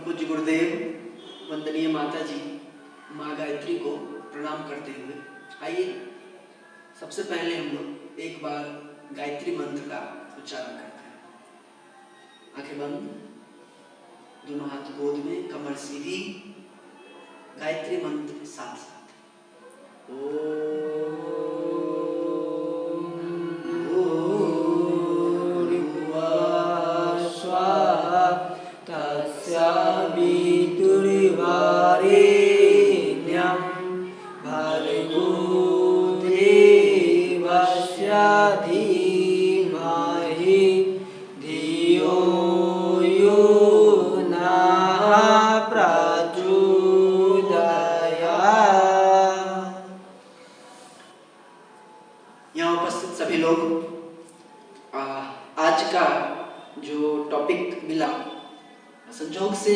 पूज्य गुरुदेव, वंदनीय माता जी, माँ गायत्री को प्रणाम करते हुए आइए सबसे पहले हम लोग एक बार गायत्री मंत्र का उच्चारण करते हैं। आंखें बंद, दोनों हाथ गोद में, कमर सीधी, गायत्री मंत्र साथ साथ। यहाँ उपस्थित सभी लोग, आज का जो टॉपिक मिला, संजोग से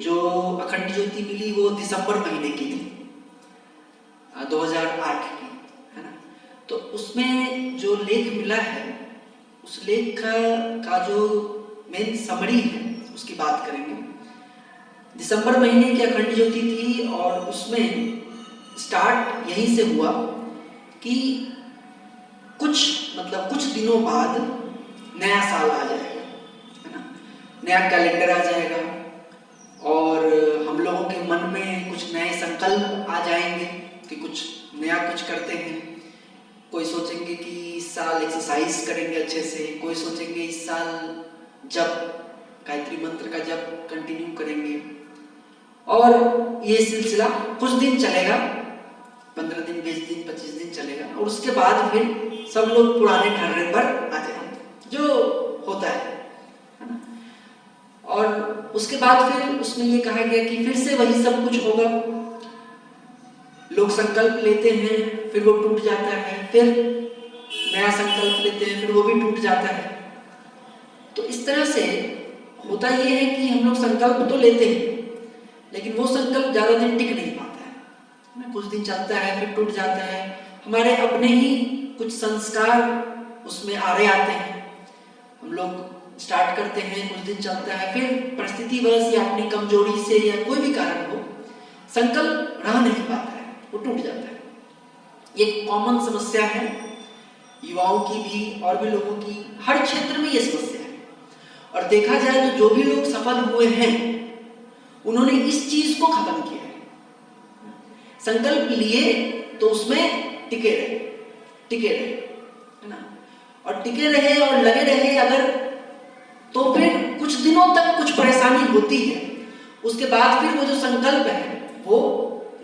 जो अखंड ज्योति मिली वो दिसंबर महीने की थी, 2008 की, है ना। तो उसमें जो लेख मिला है, उस लेख का जो मेन समरी है उसकी बात करेंगे। दिसंबर महीने की अखंड ज्योति थी और उसमें स्टार्ट यहीं से हुआ कि कुछ दिनों बाद नया साल आ जाएगा, है ना, नया कैलेंडर आ जाएगा और हम लोगों के मन में कुछ नए संकल्प आ जाएंगे कि कुछ नया कुछ करते हैं। कोई सोचेंगे कि इस साल एक्सरसाइज करेंगे अच्छे से, कोई सोचेंगे इस साल जप, गायत्री मंत्र का जप कंटिन्यू करेंगे और ये सिलसिला कुछ दिन चलेगा, 15 दिन, 20 दिन, 25 दिन चलेगा और उसके बाद फिर सब लोग पुराने ढर्रे पर आ जाएंगे, जो होता है ना। और उसके बाद फिर उसमें ये कहा गया कि फिर से वही सब कुछ होगा। लोग संकल्प लेते हैं, फिर वो टूट जाता है, फिर नया संकल्प लेते हैं, फिर वो भी टूट जाता है। तो इस तरह से होता ये है कि हम लोग संकल्प तो लेते हैं, लेकिन वो संकल्प ज्यादा दिन टिक नहीं पाता है, कुछ दिन चलता है फिर टूट जाता है। हमारे अपने ही कुछ संस्कार उसमें आ रहे आते हैं, हम लोग स्टार्ट करते हैं, कुछ दिन चलता है, फिर परिस्थितिवश या अपनी कमजोरी से या कोई भी कारण हो संकल्प रह नहीं पाता है, वो टूट जाता है। ये कॉमन समस्या है, युवाओं की भी और भी लोगों की, हर क्षेत्र में ये समस्या है। और देखा जाए तो जो भी लोग सफल हुए हैं उन्होंने इस चीज को खत्म किया है। संकल्प लिए तो उसमें टिके रहे, है ना, और टिके रहे और लगे रहे अगर, तो फिर कुछ दिनों तक कुछ परेशानी होती है, उसके बाद फिर वो जो संकल्प है वो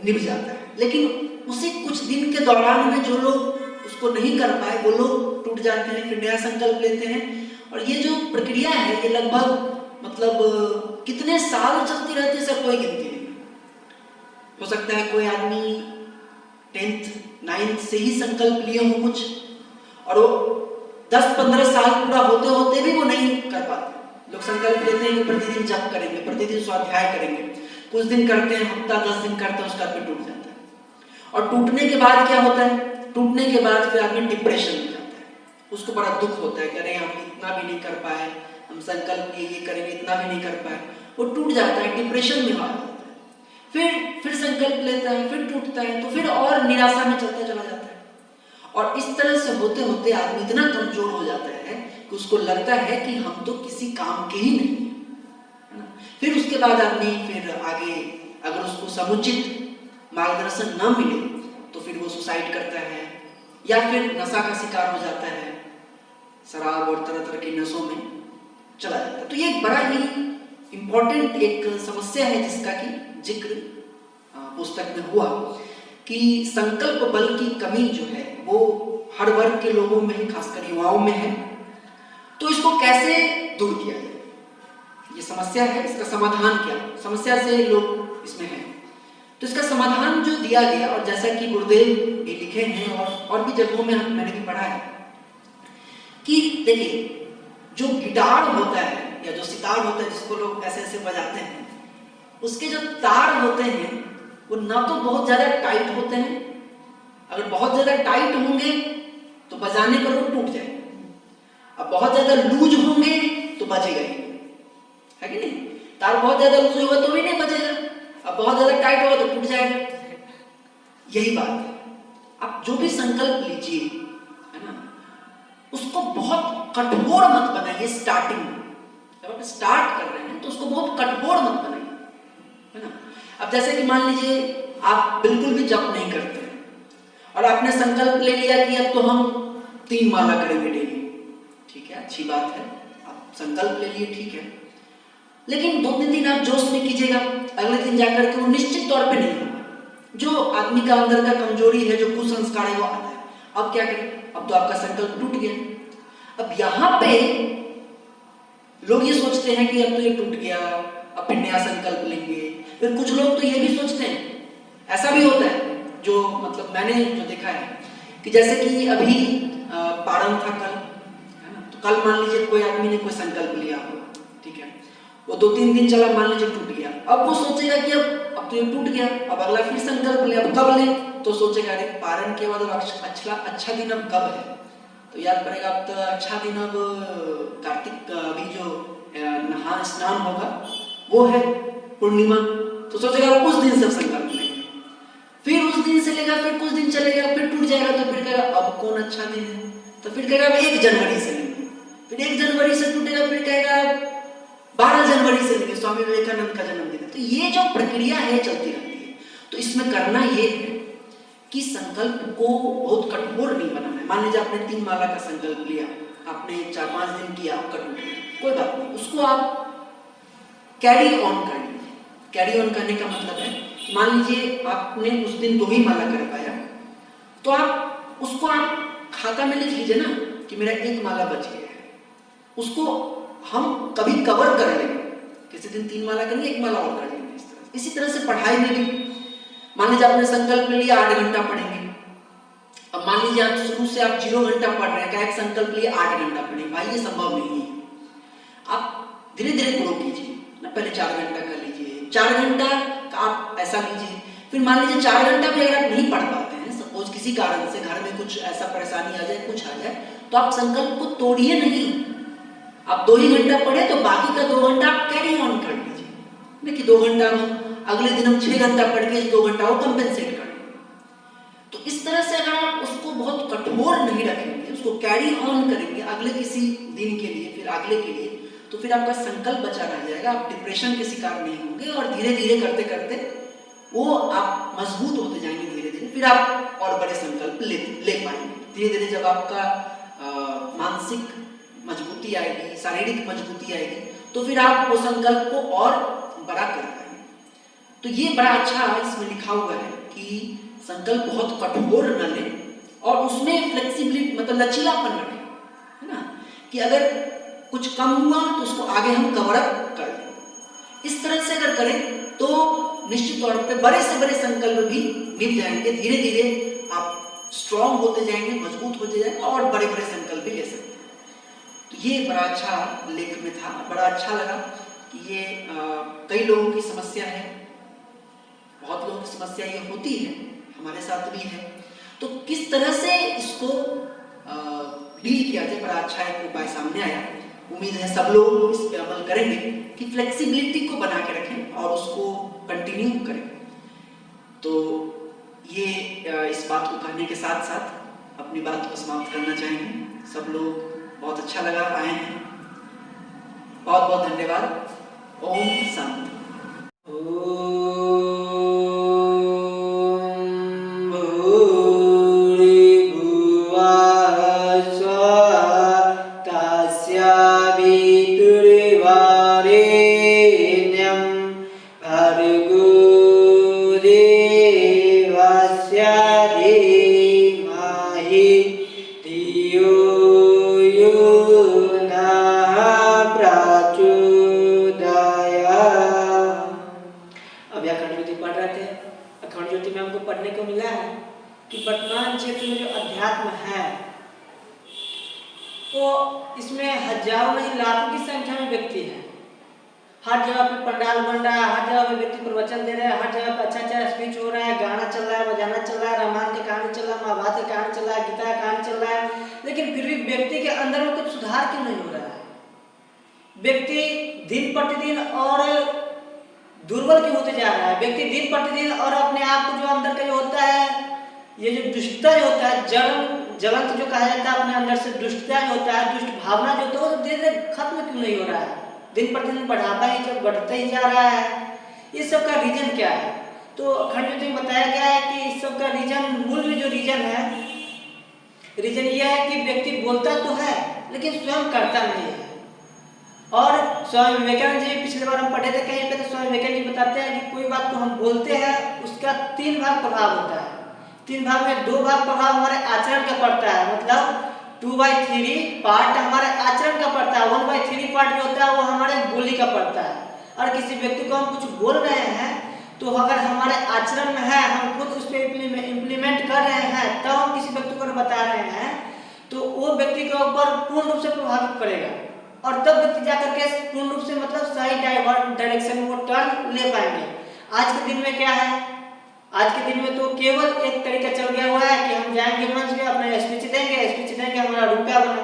निभ जाता है। लेकिन उसी कुछ दिन के दौरान में जो लोग उसको नहीं कर पाए वो लोग टूट जाते हैं, फिर नया संकल्प लेते हैं। और ये जो प्रक्रिया है ये लगभग कितने साल चलती रहती है, सर कोई गिनती नहीं। हो सकता है कोई आदमी 10th 9th से ही संकल्प लिए हो कुछ, और वो 10-15 साल पूरा होते होते भी वो नहीं कर पाते। लोग संकल्प लेते हैं कि प्रतिदिन जप करेंगे, प्रतिदिन स्वाध्याय करेंगे, कुछ दिन करते हैं, हफ्ता 10 दिन करते हैं, उसका फिर टूट जाता है। और टूटने के बाद क्या होता है, टूटने के बाद फिर आदमी डिप्रेशन में जाता है, उसको बड़ा दुख होता है कि अरे हम इतना भी नहीं कर पाए, हम संकल्प ये करेंगे, इतना भी नहीं कर पाए, वो टूट जाता है, डिप्रेशन में आ जाता है। फिर संकल्प लेता है, फिर टूटता है, तो फिर और निराशा में चलता चला जाता है। और इस तरह से होते होते आदमी इतना कमजोर हो जाता है कि उसको लगता है कि हम तो किसी काम के ही नहीं, है ना। फिर उसके बाद आदमी फिर आगे अगर उसको समुचित मार्गदर्शन न मिले तो फिर वो सुसाइड करता है या फिर नशा का शिकार हो जाता है, शराब और तरह तरह की नशों में चला जाता है। तो ये एक बड़ा ही इंपॉर्टेंट एक समस्या है जिसका कि जिक्र पुस्तक में हुआ कि संकल्प बल की कमी जो है वो हर वर्ग के लोगों में, खासकर युवाओं में है। तो इसको कैसे दूर किया जाए, ये समस्या है, इसका समाधान क्या, समस्या से लोग इसमें हैं। तो इसका समाधान जो दिया गया, और जैसा कि गुरुदेव भी लिखे हैं और भी जगहों में मैंने भी पढ़ा है कि देखिए जो गिटार होता है या जो सितार होता है जिसको लोग ऐसे ऐसे बजाते हैं, उसके जो तार होते हैं वो ना तो बहुत ज्यादा टाइट होते हैं, अगर बहुत ज्यादा टाइट होंगे तो बजाने पर वो टूट जाएगा, अब बहुत ज्यादा लूज होंगे तो बजेगा ही, है कि नहीं। तार बहुत ज्यादा लूज होगा तो भी नहीं बजेगा, अब बहुत ज्यादा टाइट होगा तो टूट जाएगा। यही बात है, आप जो भी संकल्प लीजिए, है ना, उसको बहुत कठोर मत बनाइए। स्टार्टिंग में जब आप स्टार्ट कर रहे हैं तो उसको बहुत कठोर मत बनाइए, है ना। अब जैसे कि मान लीजिए आप बिल्कुल भी जप नहीं करते और आपने संकल्प ले लिया कि अब तो हम 3 माला करेंगे डेली, ठीक है, अच्छी बात है, आप संकल्प ले लिए, ठीक है, लेकिन 2-3 दिन आप जोश में कीजिएगा, अगले दिन जाकर के वो निश्चित तौर पे नहीं होगा। जो आदमी का अंदर का कमजोरी है, जो कुसंस्कार है, वो आता है। अब क्या करें, अब तो आपका संकल्प टूट गया। अब यहाँ पे लोग ये सोचते हैं कि अब तो ये टूट गया, अब फिर नया संकल्प लेंगे। फिर कुछ लोग तो ये भी सोचते हैं, ऐसा भी होता है, जो मतलब मैंने जो देखा है कि जैसे कि अभी पारण था कल, है ना, तो कल मान लीजिए कोई आदमी ने कोई संकल्प लिया हो, ठीक है, वो 2-3 दिन चला, मान लीजिए टूट गया। अब वो सोचेगा कि अब तो ये टूट गया, अब अगला फिर संकल्प ले, अब कब ले, तो सोचेगा अरे पारण के बाद अच्छा दिन अब कब है, तो याद पड़ेगा अब तो अच्छा दिन अब कार्तिक अभी जो नहा स्नान होगा वो है पूर्णिमा, तो सोचेगा उस दिन सब संकल्प लेंगे। फिर उस दिन से लेगा, फिर कुछ दिन चलेगा, फिर टूट जाएगा, तो फिर कहेगा अब कौन अच्छा दिन है, तो फिर कहेगा अब 1 जनवरी से लेंगे, फिर 1 जनवरी से टूटेगा, फिर कहेगा 12 जनवरी से लेंगे, स्वामी विवेकानंद का जन्मदिन है। तो ये जो प्रक्रिया है चलती रहती है। तो इसमें करना ये है कि संकल्प को बहुत कठोर नहीं बनाना है। मान लीजिए आपने 3 माला का संकल्प लिया, आपने 4-5 दिन किया, आपका टूट गया, कोई बात नहीं, उसको आप कैरी ऑन कर लीजिए। कैरी ऑन करने का मतलब है, मान लीजिए आपने उस दिन 2 ही माला कर पाया, तो आप उसको आप खाता में लिख लीजिए ना कि मेरा 1 माला बच गया है, उसको हम कभी कवर कर लेंगे, किसी दिन 3 माला करेंगे, 1 माला और कर लेंगे, इसी तरह से पढ़ाई में भी मान लीजिए आपने संकल्प ले लिया 8 घंटा पढ़ेंगे। अब मान लीजिए आप शुरू से आप 0 घंटा पढ़ रहे हैं, क्या एक संकल्प लिए 8 घंटा पढ़ेंगे, भाई ये संभव नहीं है। आप धीरे धीरे ग्रो कीजिए ना, पहले 4 घंटा कर लीजिए, 4 घंटा आप ऐसा लीजिए, फिर मान लीजिए 4 घंटा भी अगर आप नहीं पढ़ पाते हैं, सपोज किसी कारण से घर में कुछ ऐसा परेशानी आ जाए, कुछ आ जाए, तो आप संकल्प को तोड़िए नहीं, आप 2 ही घंटा पढ़े तो बाकी का 2 घंटा आप कैरी ऑन कर लीजिए, नहीं कि 2 घंटा अगले दिन हम 6 घंटा पढ़ के 2 घंटा वो कंपेंसेट कर लेंगे। तो इस तरह से अगर आप उसको बहुत कठोर नहीं रखेंगे, उसको कैरी ऑन करेंगे अगले किसी दिन के लिए, फिर अगले के लिए, तो फिर आपका संकल्प बचा रह जाएगा, आप डिप्रेशन के शिकार नहीं होंगे और धीरे धीरे करते करते वो आप मजबूत होते जाएंगे धीरे धीरे, फिर आप और बड़े संकल्प ले पाएंगे धीरे धीरे। जब आपका मानसिक मजबूती आएगी, शारीरिक मजबूती आएगी, तो फिर आप वो संकल्प को और बड़ा कर पाएंगे। तो ये बड़ा अच्छा इसमें लिखा हुआ है कि संकल्प बहुत कठोर न लें और उसमें फ्लेक्सिबिलिटी मतलब लचीलापन रखें, है ना, कि अगर कुछ कम हुआ तो उसको आगे हम कवर अप कर लें। इस तरह से अगर करें तो निश्चित तौर पे बड़े से बड़े संकल्प भी मिल जाएंगे, धीरे धीरे आप स्ट्रांग होते जाएंगे, मजबूत होते जाएंगे और बड़े बड़े संकल्प भी ले सकते हैं। तो ये बड़ा अच्छा लेख में था, बड़ा अच्छा लगा कि ये कई लोगों की समस्या है, बहुत लोगों की समस्या ये होती है, हमारे साथ भी है। तो किस तरह से इसको डील किया जाए, बड़ा अच्छा एक उपाय सामने आया। उम्मीद है सब लोग इस पे अमल करेंगे कि फ्लेक्सिबिलिटी को बना के रखें और उसको कंटिन्यू करें। तो ये इस बात को कहने के साथ साथ अपनी बात को समाप्त करना चाहेंगे। सब लोग बहुत अच्छा लगा आए हैं, बहुत बहुत धन्यवाद। ओम शांति। हर जगह पे पंडाल बन रहा है, हर जगह पे व्यक्ति प्रवचन दे रहे हैं, हर जगह पे अच्छा अच्छा स्पीच हो रहा है, गाना चल रहा है, बजाना चल रहा है, रामायण की कहानी चल रहा है, महाभारत की कहानी चल रहा है, गीता की कहानी चल रहा है, लेकिन फिर भी व्यक्ति के अंदर में कुछ सुधार क्यों नहीं हो रहा है? व्यक्ति दिन प्रतिदिन और दुर्बल क्यों होते जा रहा है। व्यक्ति दिन प्रतिदिन और अपने आप को जो अंदर का जो होता है, ये जो दुष्टता जो होता है, जलन जो कहा जाता है अपने अंदर से, दुष्टता जो होता है, दुष्ट भावना जो होता है, वो धीरे धीरे खत्म क्यों नहीं हो रहा है। दिन प्रतिदिन बढ़ाता ही जब बढ़ता ही जा रहा है। इस सब का रीजन क्या है? तो अखंड ज्योति में बताया गया है कि इस सब का रीजन, मूल जो रीजन है, रीजन यह है कि व्यक्ति बोलता तो है लेकिन स्वयं करता नहीं है। और स्वामी विवेकानंद जी पिछले बार हम पढ़े थे कहीं पे, तो स्वामी विवेकानंद जी बताते हैं कि कोई बात को हम बोलते हैं उसका 3 भाग प्रभाव होता है। 3 भाग में 2 भाग प्रभाव हमारे आचरण का पड़ता है, मतलब 2/3 पार्ट हमारे आचरण का पड़ता है, 1/3 पार्ट जो होता है वो हमारे बोली का पड़ता है। और किसी व्यक्ति को हम कुछ बोल रहे हैं तो अगर हमारे आचरण में है, हम खुद उस पर इम्प्लीमेंट कर रहे हैं, तब हम किसी व्यक्ति को बता रहे हैं, तो वो व्यक्ति के ऊपर पूर्ण रूप से प्रभावित पड़ेगा। और तब व्यक्ति जाकर के पूर्ण रूप से मतलब सही डायरेक्शन में वो टर्न ले पाएंगे। आज के दिन में क्या है, आज के दिन में तो केवल एक तरीका चल गया हुआ है कि हम जाएंगे मंच पे, अपना स्पीच देंगे, हमारा रुपया बना।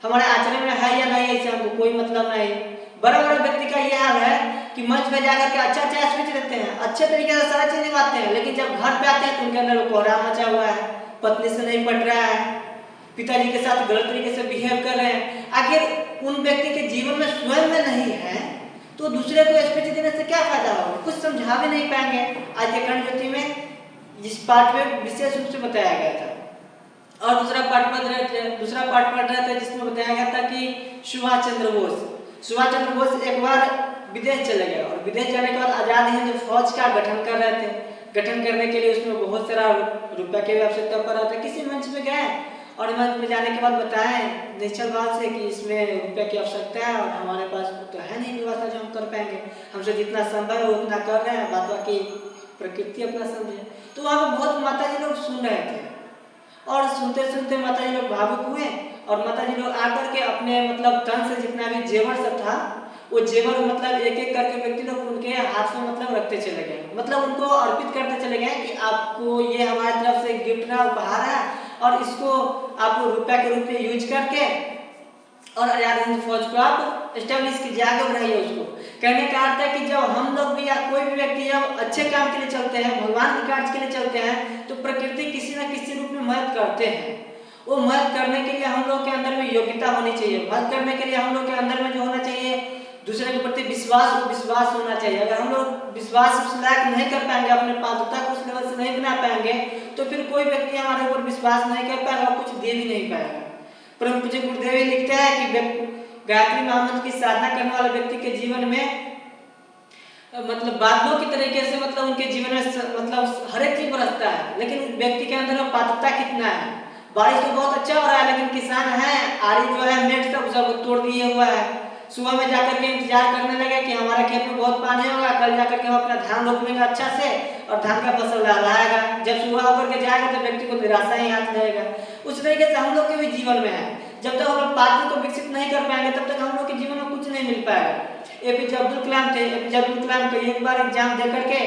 हमारे आचरण में है या नहीं इससे हमको कोई मतलब नहीं। बड़ा बड़ा व्यक्ति का यह हाल है कि मंच पे जाकर के अच्छा स्पीच देते हैं, अच्छे तरीके से सारा चीज निभाते हैं, लेकिन जब घर पे आते हैं तो उनके अंदर कोहराम मचा हुआ है, पत्नी से नहीं पट रहा है, पिताजी के साथ गलत तरीके से बिहेव कर रहे हैं। आखिर उन व्यक्ति के जीवन में स्वयं में नहीं है तो दूसरे को स्पीच देने से क्या फायदा होगा, कुछ समझा भी नहीं पाएंगे। आज के अखंड ज्योति में इस पार्ट में विशेष रूप से बताया गया था। और दूसरा पार्ट पढ़ रहे थे जिसमें बताया गया था कि सुभाष चंद्र बोस एक बार विदेश चले गए, और विदेश जाने के बाद आजाद हिंद फौज का गठन कर रहे थे। गठन करने के लिए उसमें बहुत सारा रुपया की आवश्यकता पड़ रहा था। किसी मंच पे गए और मंच पे जाने के बाद बताएं निश्चल भाव से कि इसमें रुपया की आवश्यकता है और हमारे पास तो है नहीं व्यवस्था जो हम कर पाएंगे, हमसे जितना संभव है उतना कर रहे हैं, बात बाकी प्रकृति अपना समझे। तो वहाँ पे बहुत माता जी लोग सुन रहे थे, और सुनते सुनते माता जी लोग भावुक हुए, और माता जी लोग आकर के अपने मतलब तन से जितना भी जेवर सब था, वो जेवर मतलब एक एक करके व्यक्ति लोग उनके हाथ में मतलब रखते चले गए, मतलब उनको अर्पित करते चले गए कि आपको ये हमारी तरफ से गिफ्ट का उपहार है, और इसको आप रुपया के रूप में यूज करके और आजाद हिंद फौज को आप एस्टेब्लिश कीजिए, आगे बढ़ाइए उसको। कहने का अर्थ है कि जब हम लोग भी या कोई भी व्यक्ति जब अच्छे काम के लिए चलते हैं, भगवान के कार्य के लिए चलते हैं, तो प्रकृति किसी न किसी रूप में मदद करते हैं। वो मदद करने के लिए हम लोग के अंदर में योग्यता होनी चाहिए, मदद करने के लिए हम लोग के अंदर में जो होना चाहिए दूसरे के प्रति विश्वास होना चाहिए। अगर हम लोग विश्वास उस लायक नहीं कर पाएंगे, अपने पात्रता को उस लेवल से नहीं बना पाएंगे, तो फिर कोई व्यक्ति हमारे ऊपर विश्वास नहीं कर पाएगा और कुछ दे भी नहीं पाएगा। परम पूज्य गुरुदेव लिखते हैं कि गायत्री महामंत्र की साधना करने वाले व्यक्ति के जीवन में मतलब बादलों की तरीके से मतलब उनके जीवन में मतलब हर एक चीज बरसता है, लेकिन व्यक्ति के अंदर में पात्रता कितना है। बारिश तो बहुत अच्छा हो रहा है, लेकिन किसान है आरी जो है नेट सब तोड़ दिए हुआ है। सुबह में जाकर के इंतजार करने लगे कि हमारे खेत में बहुत पानी होगा, कल जाकर के हम अपना धान रोप लेंगे अच्छा से और धान का फसल लहराएगा। जब सुबह होकर के जाएगा तो व्यक्ति को निराशा ही हाथ रहेगा। उस तरीके से हम लोग के भी जीवन में है, जब तक हम लोग पात्र को विकसित नहीं कर पाएंगे तब तक हम लोग के जीवन में कुछ नहीं मिल पाएगा। एपीजे अब्दुल कलाम थे, एपीजे अब्दुल कलाम को एक बार एग्जाम दे करके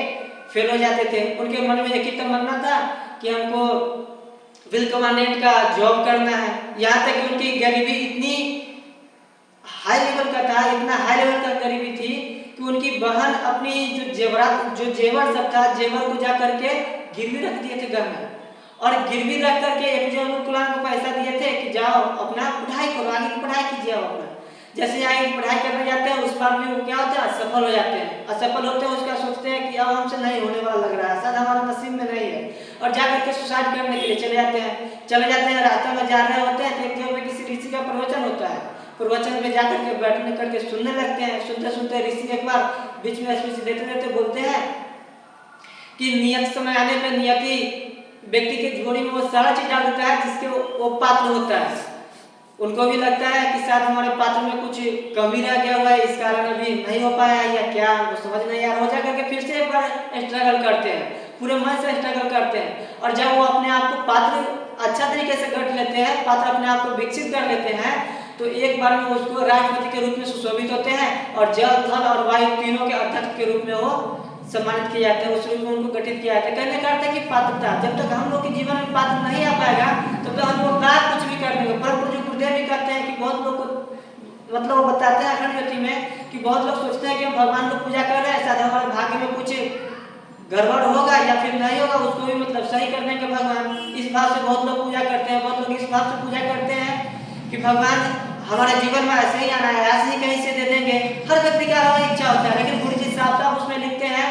फेल हो जाते थे। उनके मन में एक ही तमन्ना था कि हमको विल कमांडेंट का जॉब करना है। यहाँ तक कि उनकी गरीबी इतनी हाई लेवल का था, इतना हाई लेवल का गरीबी थी कि उनकी बहन अपनी जो जेवर सब था, जेवर को जा करके गिरवी रख दिए थे घर में, और गिरवी रख करके एपीजे अब्दुल कलाम को पैसा दिए थे कि जाओ अपना पढ़ाई करो, आगे की पढ़ाई कीजिए अपना। जैसे आगे पढ़ाई करने जाते हैं उस बार में वो क्या होता है, असफल हो जाते हैं। असफल होते हैं उसका सोचते हैं कि अब हमसे नहीं होने वाला लग रहा है, शायद हमारे नसीब में नहीं है, और जा करके सुसाइड करने के लिए चले जाते हैं। रास्ते में जा रहे होते हैं तो एक जगह में किसी ऋषि का प्रवचन होता है, प्रवचन में जाकर के बैठने करके सुनने लगते हैं। सुनते सुनते ऋषि एक बार बीच में स्पीच देते बोलते हैं कि नियत समय आने पर नियति व्यक्ति के झोली में वो सारा चीज डाल देता है जिसके वो पात्र होता है। उनको भी लगता है कि शायद हमारे पात्र में कुछ कमी रह गया हुआ है, इस कारण अभी नहीं हो पाया या क्या, वो समझ नहीं आ रहा। हो जा करके फिर से एक बार स्ट्रगल करते हैं, पूरे मन से स्ट्रगल करते हैं, और जब वो अपने आप को पात्र अच्छा तरीके से गढ़ लेते हैं, पात्र अपने आप को विकसित कर लेते हैं, तो एक बार में उसको राष्ट्रपति के रूप में सुशोभित होते हैं, और जल थल और वायु तीनों के अध्यक्ष के रूप में वो सम्मानित किए जाते हैं, उस रूप में उनको गठित किया जाता है। कहने का अर्थ है कि पात्रता, जब तक हम लोग के जीवन में पात्र नहीं आ पाएगा तब तक हम लोग कुछ भी कर देंगे। परम पूज्य गुरुदेव भी कहते हैं कि बहुत लोग को मतलब वो बताते हैं अखंड ज्योति में कि बहुत लोग सोचते हैं कि हम भगवान को पूजा कर रहे हैं, शायद हमारे भाग्य में कुछ गड़बड़ होगा या फिर नहीं होगा, उसको भी मतलब सही कर देंगे भगवान। इस भाव से बहुत लोग पूजा करते हैं। बहुत लोग इस भाव से पूजा करते हैं कि भगवान हमारे जीवन में ऐसे ही आना है, ऐसे ही कहीं से दे देंगे। हर व्यक्ति का अलग इच्छा होता है, लेकिन गुरु जी साफ उसमें लिखते हैं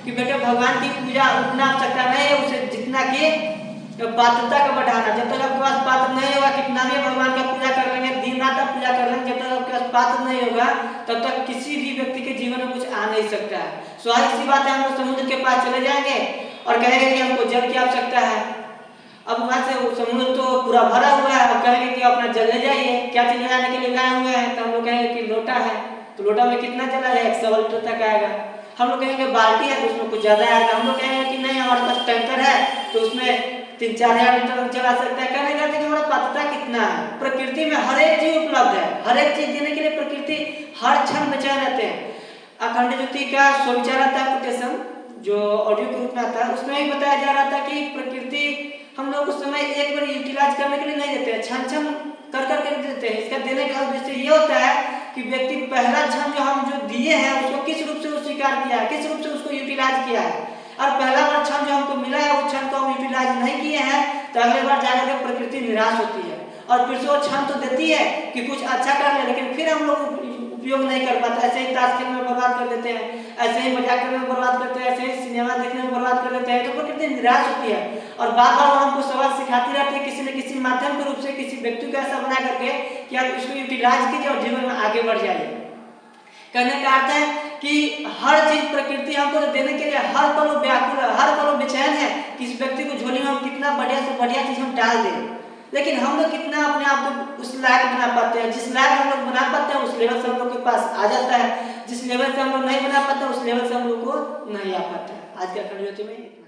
कि बेटे भगवान की पूजा उतना आवश्यकता नहीं है, उसे जितना कि पात्रता का बढ़ाना। जब तक आपके पास पात्र नहीं होगा, कितना भी भगवान का पूजा कर लेंगे, दिन रात आप पूजा कर लेंगे, जब तक आपके पास पात्र नहीं होगा तब तक किसी भी व्यक्ति के जीवन में कुछ आ नहीं सकता है। स्वाभाविक सी बात है, हम लोग समुद्र के पास चले जाएंगे और कहेंगे कि हमको जल की आवश्यकता है। अब वहां से समुद्र तो पूरा भरा हुआ है, अब कहेंगे कि अपना जल ले जाइए। क्या चीज ले जाने के लिए लाए हुए हैं? तो हम लोग कहेंगे कि लोटा है, तो लोटा में कितना जल आएगा? 100 लीटर तक आएगा। हम लोग कहेंगे बाल्टी है तो उसमें कुछ ज्यादा आएगा। हम लोग कहेंगे कि नहीं हमारे पास टैंकर है तो उसमें 3-4 हजार लीटर तक चला सकता है। कहने का कि हमारा पात्रता कितना है। प्रकृति में हर एक चीज उपलब्ध है, हर एक चीज देने के लिए प्रकृति हर क्षण बेचैन रहते हैं। अखंड ज्योति का स्वविचार था कोटेशन जो ऑडियो के रूप में आता है, उसमें भी बताया जा रहा था कि प्रकृति हम लोग उस समय एक बार यूटिलाइज करने के लिए नहीं देते हैं, क्षण कर देते हैं। इसका देने का उद्देश्य ये होता है कि व्यक्ति पहला क्षण जो हम जो दिए हैं उसको किस रूप से वो स्वीकार किया है, किस रूप से उसको यूटिलाइज किया है। और पहला बार क्षण जो हमको मिला है वो क्षण को हम यूटिलाइज नहीं किए हैं तो अगले बार जाकर के प्रकृति निराश होती है और फिर से वो क्षण तो देती है कि कुछ अच्छा कर ले, लेकिन फिर हम लोग उपयोग नहीं कर पाते। ऐसे ही ताश खेलने में बर्बाद कर देते हैं, ऐसे ही मजाक करने में बर्बाद करते हैं, ऐसे ही सिनेमा देखने में बर्बाद कर देते हैं, तो प्रकृति निराश होती है और बार बार वो हमको सबक सिखाती रहती है किसी न किसी माध्यम के रूप से, किसी व्यक्ति को ऐसा बना करके कि आप इसको यूटिलाइज कीजिए और जीवन में आगे बढ़ जाइए। कहने का अर्थ है कि हर चीज प्रकृति हमको देने के लिए हर पल व्याकुल है, हर पल बेचैन है कि इस व्यक्ति को झोली में हम कितना बढ़िया से बढ़िया चीज हम डाल दें। लेकिन हम लोग कितना अपने आप को उस लायक बना पाते हैं? जिस लायक हम लोग बना पाते हैं उस लेवल से हम लोग के पास आ जाता है, जिस लेवल से हम लोग नहीं बना पाते उस लेवल से हम लोग को नहीं आ पाता है। आज के अखंड ज्योति में